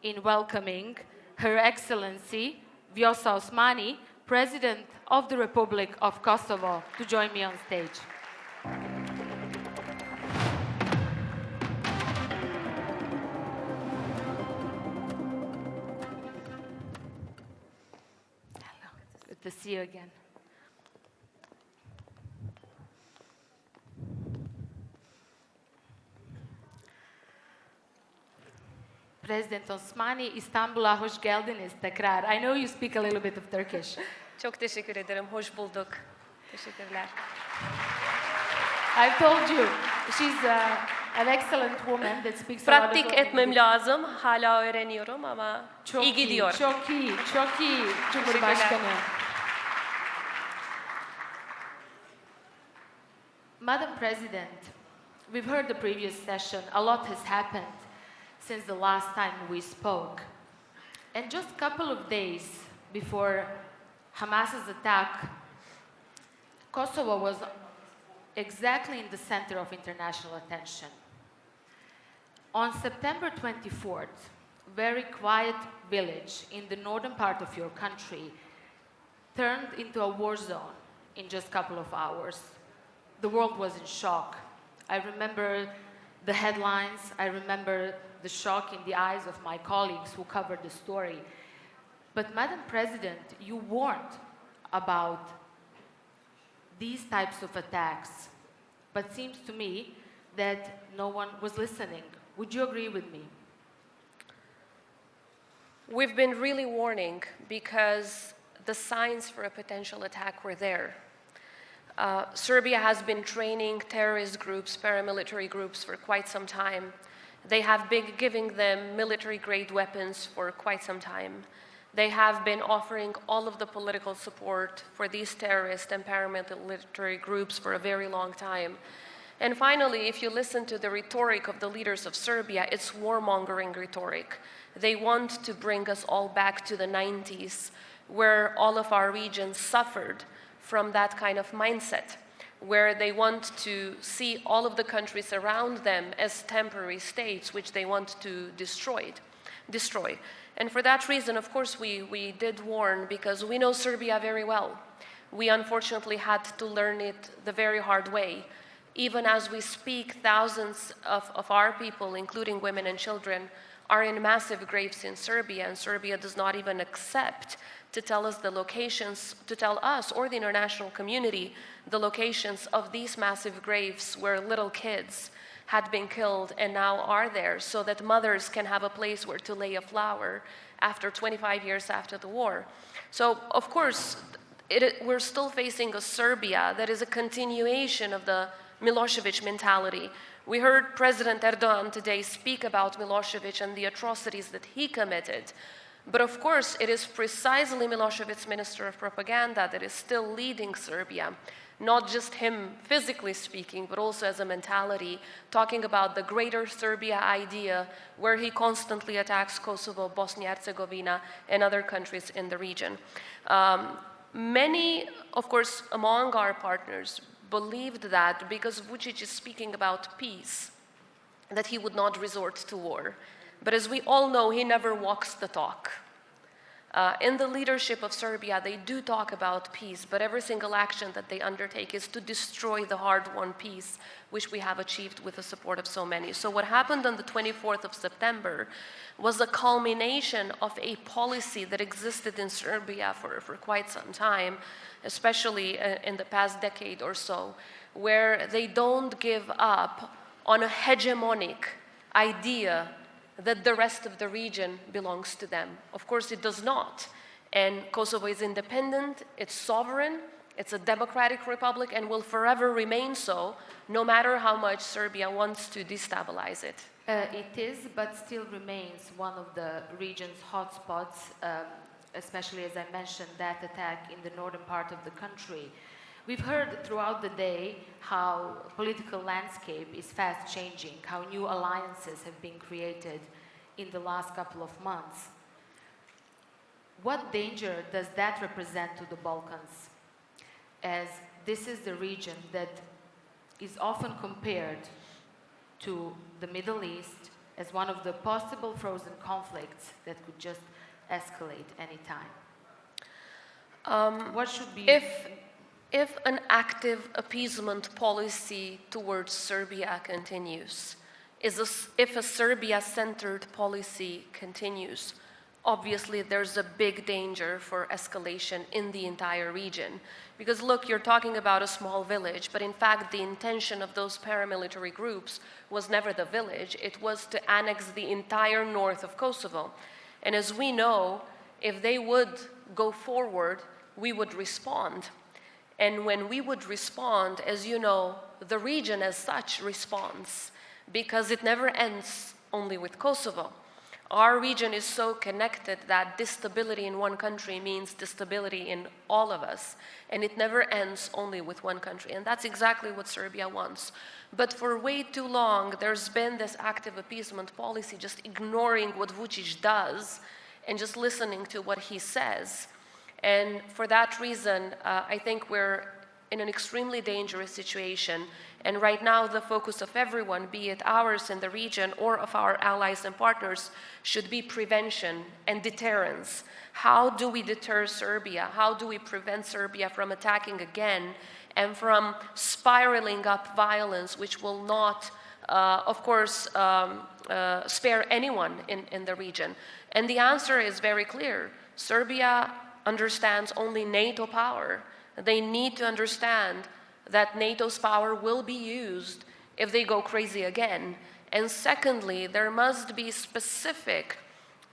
in welcoming Her Excellency Vjosa Osmani, President of the Republic of Kosovo, to join me on stage. Hello, good to see you again. President Osmani, İstanbul'a hoş geldiniz tekrar. I know you speak a little bit of Turkish. Çok teşekkür ederim. Hoş bulduk. Teşekkürler. I've told you, she's an excellent woman that speaks a lot of Pratik etmem lazım. Hala öğreniyorum ama iyi gidiyor. Çok iyi, çok iyi Cumhurbaşkanı. Madam President, we've heard the previous session. A lot has happened since the last time we spoke. And just a couple of days before Hamas's attack, Kosovo was exactly in the center of international attention. On September 24th, a very quiet village in the northern part of your country turned into a war zone in just a couple of hours. The world was in shock. I remember the headlines, I remember the shock in the eyes of my colleagues who covered the story. But Madam President, you warned about these types of attacks, but seems to me that no one was listening. Would you agree with me? We've been really warning because the signs for a potential attack were there. Serbia has been training terrorist groups, paramilitary groups for quite some time. They have been giving them military-grade weapons for quite some time. They have been offering all of the political support for these terrorist and paramilitary groups for a very long time. And finally, if you listen to the rhetoric of the leaders of Serbia, it's warmongering rhetoric. They want to bring us all back to the 90s, where all of our regions suffered from that kind of mindset, where they want to see all of the countries around them as temporary states, which they want to destroy. And for that reason, of course, we did warn, because we know Serbia very well. We unfortunately had to learn it the very hard way. Even as we speak, thousands of our people, including women and children, are in massive graves in Serbia, and Serbia does not even accept to tell us the locations, to tell us or the international community the locations of these massive graves where little kids had been killed and now are there, so that mothers can have a place where to lay a flower after 25 years after the war. So, of course, we're still facing a Serbia that is a continuation of the Milosevic mentality. We heard President Erdogan today speak about Milosevic and the atrocities that he committed. But of course, it is precisely Milosevic's Minister of Propaganda that is still leading Serbia. Not just him physically speaking, but also as a mentality, talking about the greater Serbia idea, where he constantly attacks Kosovo, Bosnia-Herzegovina, and other countries in the region. Many, of course, among our partners believed that because Vučić is speaking about peace, that he would not resort to war. But as we all know, he never walks the talk. In the leadership of Serbia, they do talk about peace, but every single action that they undertake is to destroy the hard-won peace, which we have achieved with the support of so many. So what happened on the 24th of September was a culmination of a policy that existed in Serbia for quite some time, especially in the past decade or so, where they don't give up on a hegemonic idea that the rest of the region belongs to them. Of course, it does not. And Kosovo is independent, it's sovereign, it's a democratic republic, and will forever remain so, no matter how much Serbia wants to destabilize it. It is, but still remains one of the region's hotspots, especially, as I mentioned, that attack in the northern part of the country. We've heard throughout the day how political landscape is fast changing, how new alliances have been created in the last couple of months. What danger does that represent to the Balkans, as this is the region that is often compared to the Middle East, as one of the possible frozen conflicts that could just escalate anytime. What should be... If an active appeasement policy towards Serbia continues, if a Serbia-centered policy continues, obviously there's a big danger for escalation in the entire region. Because look, you're talking about a small village, but in fact the intention of those paramilitary groups was never the village, it was to annex the entire north of Kosovo. And as we know, if they would go forward, we would respond. And when we would respond, as you know, the region as such responds, because it never ends only with Kosovo. Our region is so connected that instability in one country means instability in all of us, and it never ends only with one country, and that's exactly what Serbia wants. But for way too long, there's been this active appeasement policy, just ignoring what Vučić does and just listening to what he says. And for that reason, I think we're in an extremely dangerous situation. And right now, the focus of everyone, be it ours in the region or of our allies and partners, should be prevention and deterrence. How do we deter Serbia? How do we prevent Serbia from attacking again and from spiraling up violence, which will not, of course, spare anyone in the region? And the answer is very clear. Serbia understands only NATO power. They need to understand that NATO's power will be used if they go crazy again. And secondly, there must be specific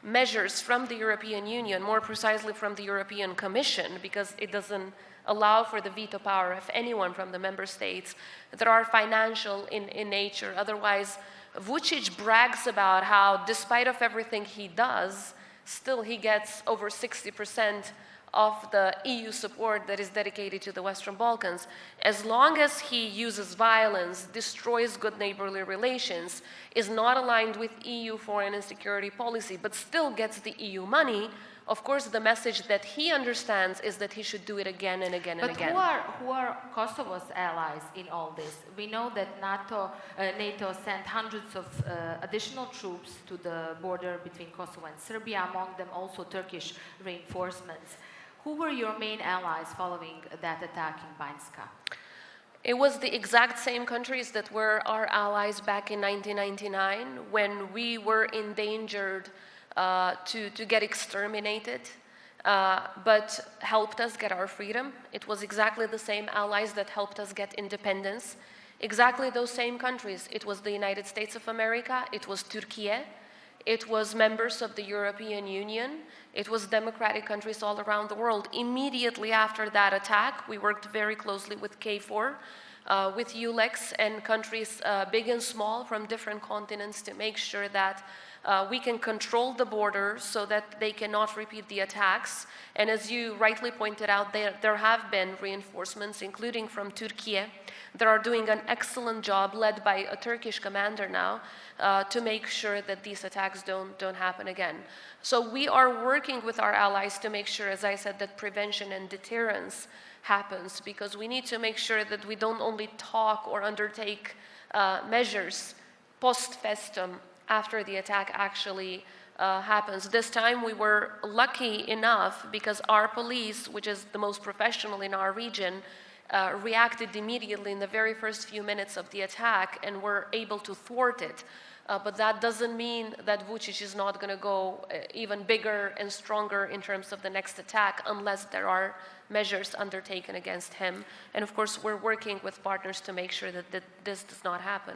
measures from the European Union, more precisely from the European Commission, because it doesn't allow for the veto power of anyone from the member states, that are financial in nature. Otherwise, Vučić brags about how, despite of everything he does, still he gets over 60% of the EU support that is dedicated to the Western Balkans. As long as he uses violence, destroys good neighborly relations, is not aligned with EU foreign and security policy, but still gets the EU money, of course the message that he understands is that he should do it again and again and again. But who are Kosovo's allies in all this? We know that NATO sent hundreds of additional troops to the border between Kosovo and Serbia, among them also Turkish reinforcements. Who were your main allies following that attack in Banjska? It was the exact same countries that were our allies back in 1999 when we were endangered to get exterminated, but helped us get our freedom. It was exactly the same allies that helped us get independence. Exactly those same countries. It was the United States of America, it was Turkey, it was members of the European Union, it was democratic countries all around the world. Immediately after that attack, we worked very closely with KFOR, with ULEX and countries big and small from different continents to make sure that we can control the border so that they cannot repeat the attacks. And as you rightly pointed out, there have been reinforcements, including from Turkey, that are doing an excellent job, led by a Turkish commander now, to make sure that these attacks don't happen again. So we are working with our allies to make sure, as I said, that prevention and deterrence happens, because we need to make sure that we don't only talk or undertake measures post festum after the attack actually happens. This time we were lucky enough because our police, which is the most professional in our region, reacted immediately in the very first few minutes of the attack and were able to thwart it. But that doesn't mean that Vučić is not going to go even bigger and stronger in terms of the next attack unless there are measures undertaken against him. And of course, we're working with partners to make sure that this does not happen.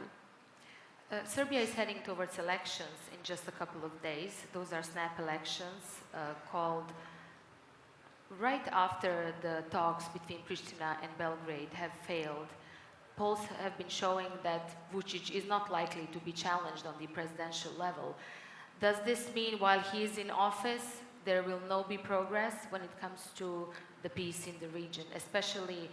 Serbia is heading towards elections in just a couple of days. Those are snap elections called right after the talks between Pristina and Belgrade have failed. Polls have been showing that Vučić is not likely to be challenged on the presidential level. Does this mean while he is in office, there will not be progress when it comes to the peace in the region, especially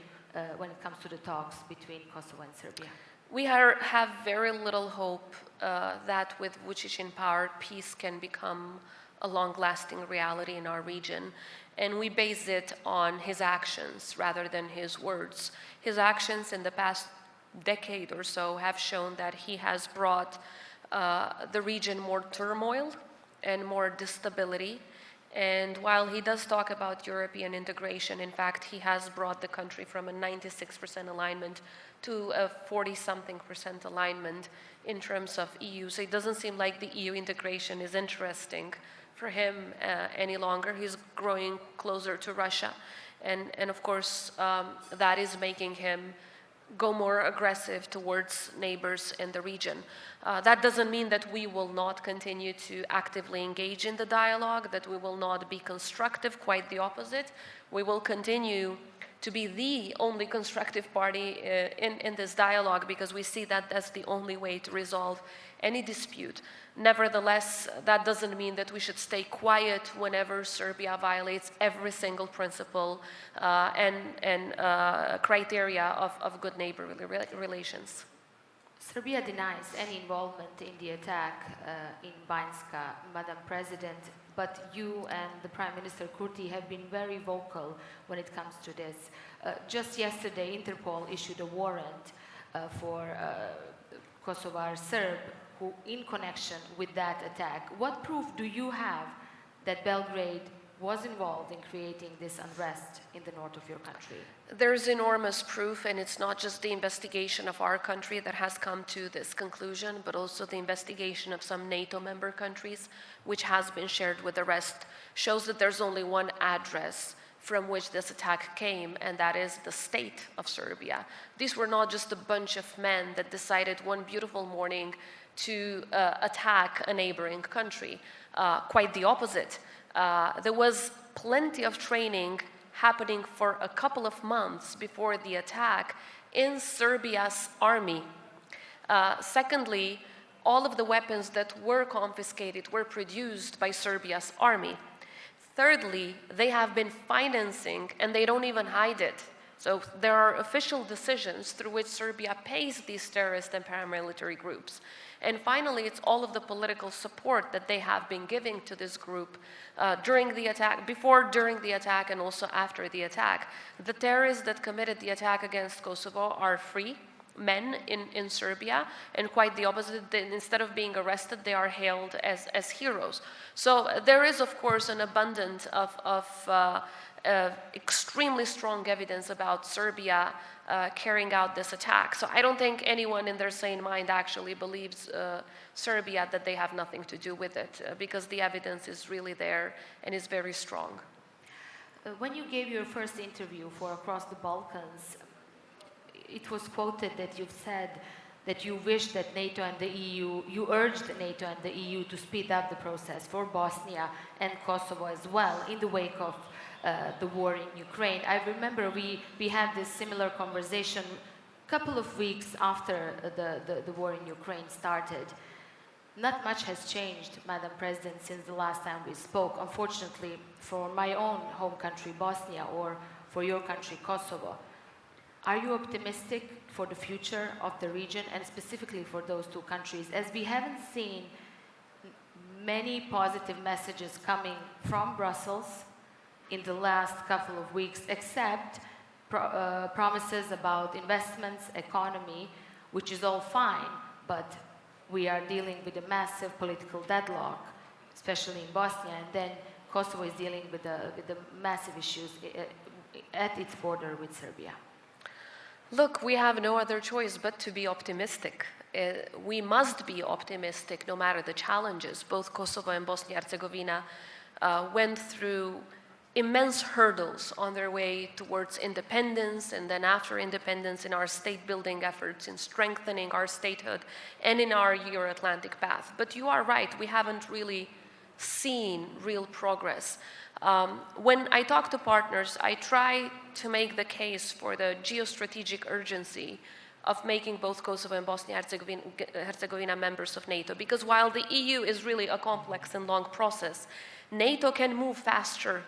when it comes to the talks between Kosovo and Serbia? We have very little hope that with Vučić in power, peace can become a long-lasting reality in our region. And we base it on his actions rather than his words. His actions in the past decade or so have shown that he has brought the region more turmoil and more instability. And while he does talk about European integration, in fact, he has brought the country from a 96% alignment to a 40-something% alignment in terms of EU. So it doesn't seem like the EU integration is interesting for him any longer. He's growing closer to Russia. And of course, that is making him go more aggressive towards neighbors in the region. That doesn't mean that we will not continue to actively engage in the dialogue, that we will not be constructive, quite the opposite. We will continue to be the only constructive party in this dialogue because we see that that's the only way to resolve any dispute. Nevertheless, that doesn't mean that we should stay quiet whenever Serbia violates every single principle and criteria of good neighborly relations. Serbia denies any involvement in the attack in Banjska, Madam President, but you and the Prime Minister Kurti have been very vocal when it comes to this. Just yesterday, Interpol issued a warrant for Kosovar Serb who, in connection with that attack. What proof do you have that Belgrade was involved in creating this unrest in the north of your country? There's enormous proof, and it's not just the investigation of our country that has come to this conclusion, but also the investigation of some NATO member countries, which has been shared with the rest, shows that there's only one address from which this attack came, and that is the state of Serbia. These were not just a bunch of men that decided one beautiful morning to attack a neighboring country. Quite the opposite. There was plenty of training happening for a couple of months before the attack in Serbia's army. Secondly, all of the weapons that were confiscated were produced by Serbia's army. Thirdly, they have been financing, and they don't even hide it. So there are official decisions through which Serbia pays these terrorist and paramilitary groups. And finally, it's all of the political support that they have been giving to this group during the attack, before, during the attack, and also after the attack. The terrorists that committed the attack against Kosovo are free men in Serbia, and quite the opposite. Instead of being arrested, they are hailed as heroes. So there is, of course, an abundance of extremely strong evidence about Serbia carrying out this attack. So I don't think anyone in their sane mind actually believes Serbia that they have nothing to do with it, because the evidence is really there and is very strong. When you gave your first interview for Across the Balkans, it was quoted that you've said that you wish that NATO and the EU, you urged NATO and the EU to speed up the process for Bosnia and Kosovo as well in the wake of the war in Ukraine. I remember we had this similar conversation a couple of weeks after the war in Ukraine started. Not much has changed, Madam President, since the last time we spoke, unfortunately, for my own home country, Bosnia, or for your country, Kosovo. Are you optimistic for the future of the region, and specifically for those two countries, as we haven't seen many positive messages coming from Brussels in the last couple of weeks, except promises about investments, economy, which is all fine, but we are dealing with a massive political deadlock, especially in Bosnia, and then Kosovo is dealing with the massive issues at its border with Serbia. Look, we have no other choice but to be optimistic. We must be optimistic no matter the challenges. Both Kosovo and Bosnia-Herzegovina went through immense hurdles on their way towards independence, and then after independence in our state-building efforts, in strengthening our statehood, and in our Euro-Atlantic path. But you are right, we haven't really seen real progress. When I talk to partners, I try to make the case for the geostrategic urgency of making both Kosovo and Bosnia-Herzegovina members of NATO, because while the EU is really a complex and long process, NATO can move faster.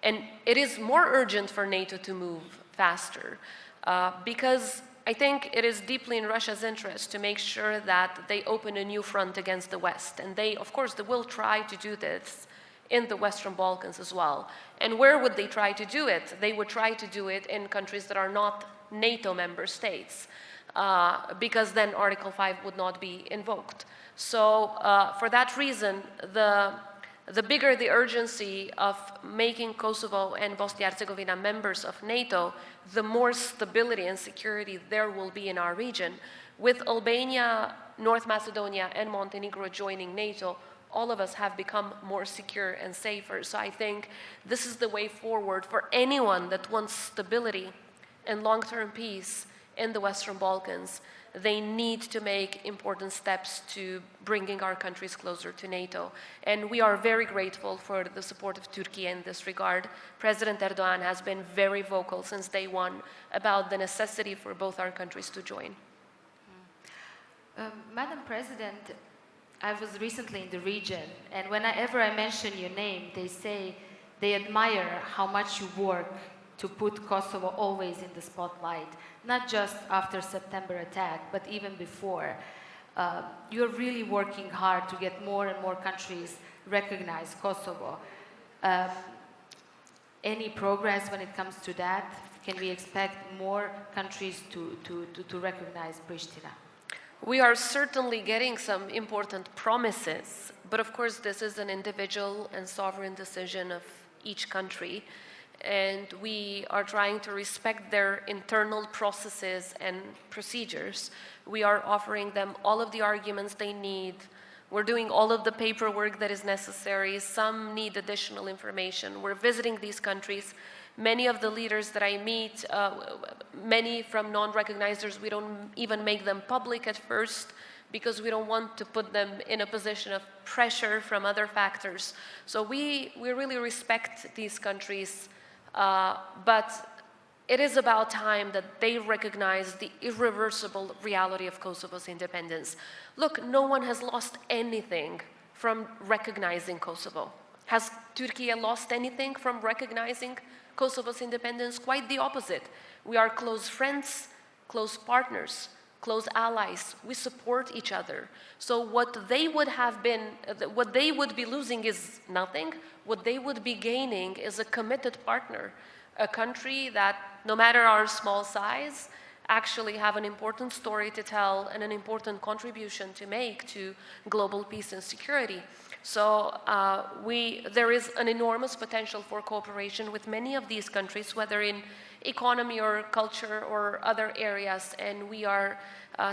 And it is more urgent for NATO to move faster because I think it is deeply in Russia's interest to make sure that they open a new front against the West. And they, of course, they will try to do this in the Western Balkans as well. And where would they try to do it? They would try to do it in countries that are not NATO member states. because then Article 5 would not be invoked. So for that reason, the bigger the urgency of making Kosovo and Bosnia-Herzegovina members of NATO, the more stability and security there will be in our region. With Albania, North Macedonia, and Montenegro joining NATO, all of us have become more secure and safer. So I think this is the way forward for anyone that wants stability and long-term peace in the Western Balkans. They need to make important steps to bringing our countries closer to NATO. And we are very grateful for the support of Turkey in this regard. President Erdogan has been very vocal since day one about the necessity for both our countries to join. Madam President, I was recently in the region, and whenever I mention your name, they say they admire how much you work to put Kosovo always in the spotlight, not just after September attack, but even before. You're really working hard to get more and more countries recognize Kosovo. Any progress when it comes to that? Can we expect more countries to recognize Pristina? We are certainly getting some important promises, but of course this is an individual and sovereign decision of each country, and we are trying to respect their internal processes and procedures. We are offering them all of the arguments they need. We're doing all of the paperwork that is necessary. Some need additional information. We're visiting these countries. Many of the leaders that I meet, many from non-recognizers, we don't even make them public at first because we don't want to put them in a position of pressure from other factors. So we really respect these countries, but it is about time that they recognize the irreversible reality of Kosovo's independence. Look, no one has lost anything from recognizing Kosovo. Has Turkey lost anything from recognizing Kosovo's independence? Quite the opposite. We are close friends, close partners, close allies. We support each other. So what they would be losing is nothing. What they would be gaining is a committed partner, a country that, no matter our small size, actually have an important story to tell and an important contribution to make to global peace and security. So there is an enormous potential for cooperation with many of these countries, whether in economy or culture or other areas, and we are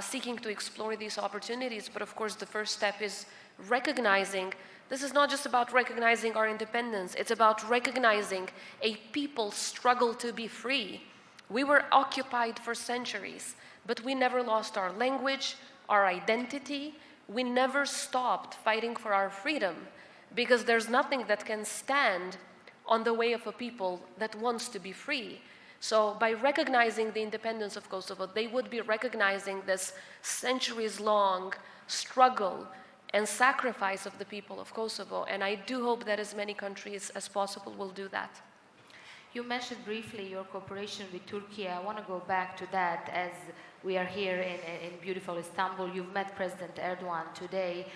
seeking to explore these opportunities. But of course, the first step is recognizing, this is not just about recognizing our independence, it's about recognizing a people's struggle to be free. We were occupied for centuries, but we never lost our language, our identity. We never stopped fighting for our freedom, because there's nothing that can stand on the way of a people that wants to be free. So by recognizing the independence of Kosovo, they would be recognizing this centuries-long struggle and sacrifice of the people of Kosovo. And I do hope that as many countries as possible will do that. You mentioned briefly your cooperation with Turkey. I want to go back to that as we are here in beautiful Istanbul. You've met President Erdogan today.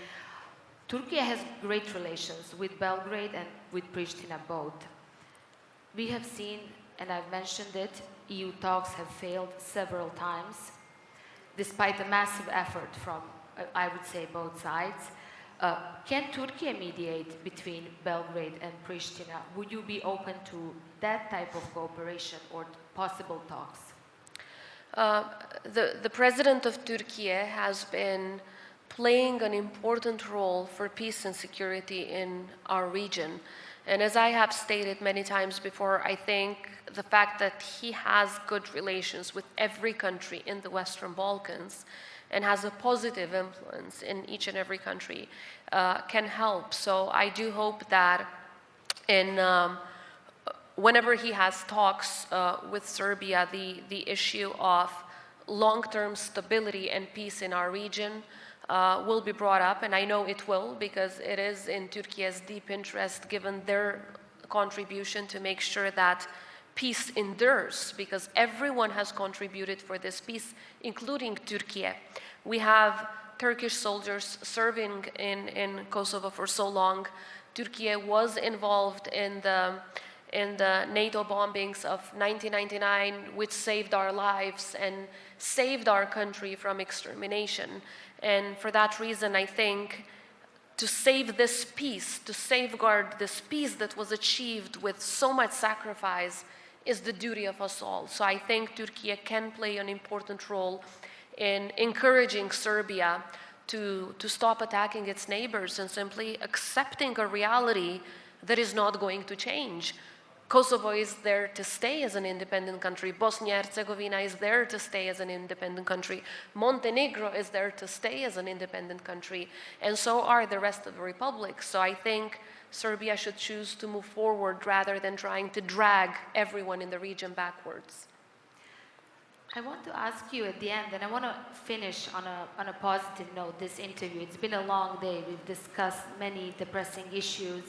Turkey has great relations with Belgrade and with Pristina both. We have seen, and I've mentioned it, EU talks have failed several times, despite a massive effort from, I would say, both sides. Can Turkey mediate between Belgrade and Pristina? Would you be open to that type of cooperation or possible talks? The president of Turkey has been playing an important role for peace and security in our region. And as I have stated many times before, I think the fact that he has good relations with every country in the Western Balkans and has a positive influence in each and every country can help. So I do hope that whenever he has talks with Serbia, the issue of long-term stability and peace in our region will be brought up, and I know it will, because it is in Turkey's deep interest, given their contribution, to make sure that peace endures, because everyone has contributed for this peace, including Turkey. We have Turkish soldiers serving in Kosovo for so long. Turkey was involved in in the NATO bombings of 1999, which saved our lives and saved our country from extermination. And for that reason, I think to save this peace, to safeguard this peace that was achieved with so much sacrifice, is the duty of us all. So I think Turkey can play an important role in encouraging Serbia to stop attacking its neighbors and simply accepting a reality that is not going to change. Kosovo is there to stay as an independent country. Bosnia-Herzegovina is there to stay as an independent country. Montenegro is there to stay as an independent country. And so are the rest of the republic. So I think Serbia should choose to move forward rather than trying to drag everyone in the region backwards. I want to ask you at the end, and I want to finish on a positive note, this interview. It's been a long day. We've discussed many depressing issues.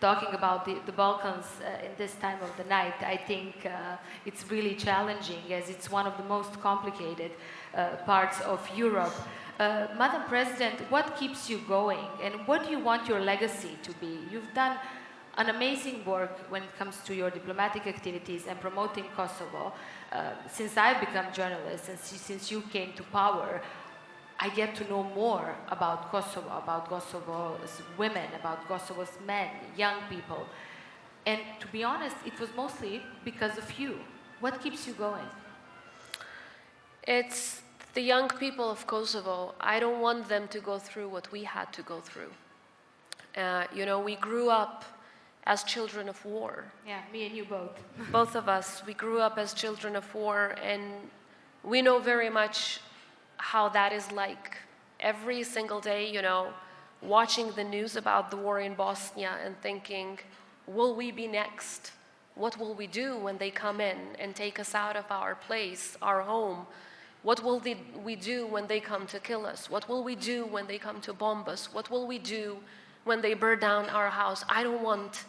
Talking about the Balkans in this time of the night, I think it's really challenging, as it's one of the most complicated parts of Europe. Madam President, what keeps you going, and what do you want your legacy to be? You've done an amazing work when it comes to your diplomatic activities and promoting Kosovo. Since I've become journalist and since you came to power, I get to know more about Kosovo's women, about Kosovo's men, young people. And to be honest, it was mostly because of you. What keeps you going? It's the young people of Kosovo. I don't want them to go through what we had to go through. We grew up as children of war. Yeah, me and you both. Both of us, we grew up as children of war, and we know very much how that is like. Every single day, watching the news about the war in Bosnia and thinking, will we be next? What will we do when they come in and take us out of our place, our home? What will we do when they come to kill us? What will we do when they come to bomb us? What will we do when they burn down our house? I don't want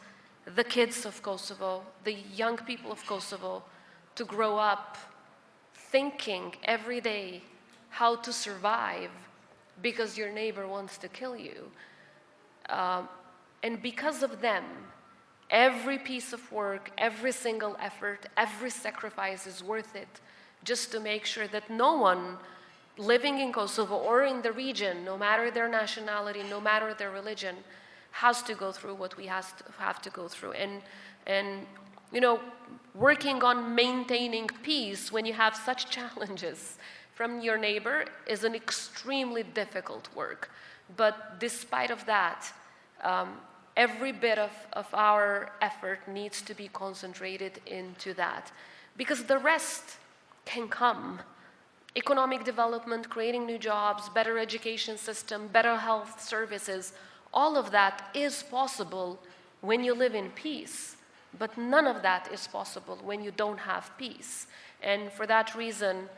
the kids of Kosovo, the young people of Kosovo, to grow up thinking every day how to survive because your neighbor wants to kill you. And because of them, every piece of work, every single effort, every sacrifice is worth it, just to make sure that no one living in Kosovo or in the region, no matter their nationality, no matter their religion, has to go through what we have to go through. And working on maintaining peace when you have such challenges from your neighbor is an extremely difficult work. But despite of that, every bit of our effort needs to be concentrated into that, because the rest can come. Economic development, creating new jobs, better education system, better health services, all of that is possible when you live in peace. But none of that is possible when you don't have peace. And for that reason,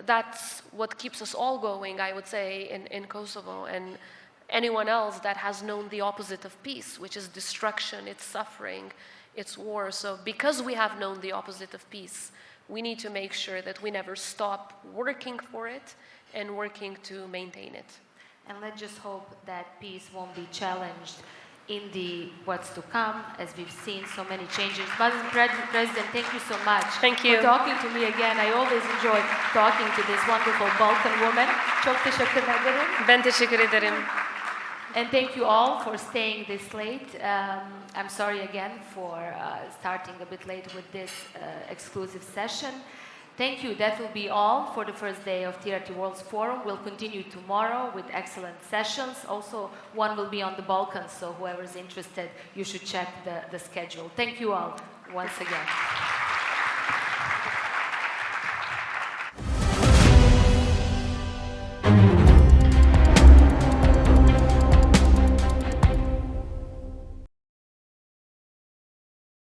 that's what keeps us all going, I would say, in Kosovo, and anyone else that has known the opposite of peace, which is destruction, it's suffering, it's war. So because we have known the opposite of peace, we need to make sure that we never stop working for it and working to maintain it. And let's just hope that peace won't be challenged in the what's to come, as we've seen so many changes. Madam President, thank you so much. Thank you for talking to me again. I always enjoy talking to this wonderful Balkan woman. Çok teşekkür ederim. Ben teşekkür ederim. And thank you all for staying this late. I'm sorry again for starting a bit late with this exclusive session. Thank you. That will be all for the first day of TRT World's Forum. We'll continue tomorrow with excellent sessions. Also, one will be on the Balkans, so whoever's interested, you should check the schedule. Thank you all once again.